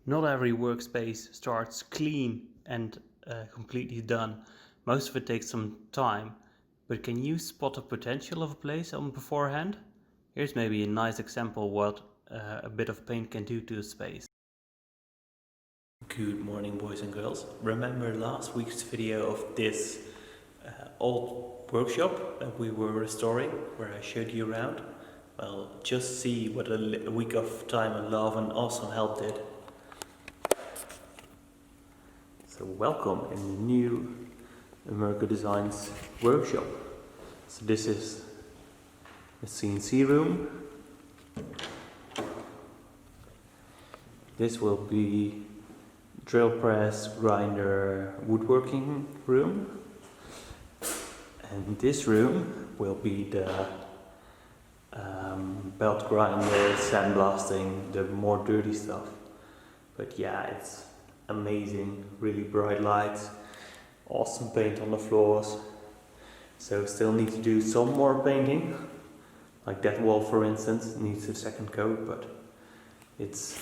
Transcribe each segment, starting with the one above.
Not every workspace starts clean and completely done. Most of it takes some time. But can you spot the potential of a place on beforehand? Here's maybe a nice example what a bit of paint can do to a space. Good morning, boys and girls. Remember last week's video of this old workshop that we were restoring, where I showed you around? Well, just see what a week of time and love and awesome help did. So welcome in the new America Designs workshop. So this is the CNC room. This will be drill press, grinder, woodworking room. And this room will be the belt grinder, sandblasting, the more dirty stuff. But yeah, it's amazing, really bright lights, awesome paint on the floors. So still need to do some more painting, like that wall for instance needs a second coat, but it's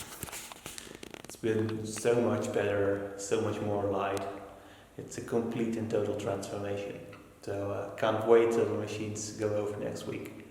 been so much better, so much more light. It's a complete and total transformation. So can't wait till the machines go over next week.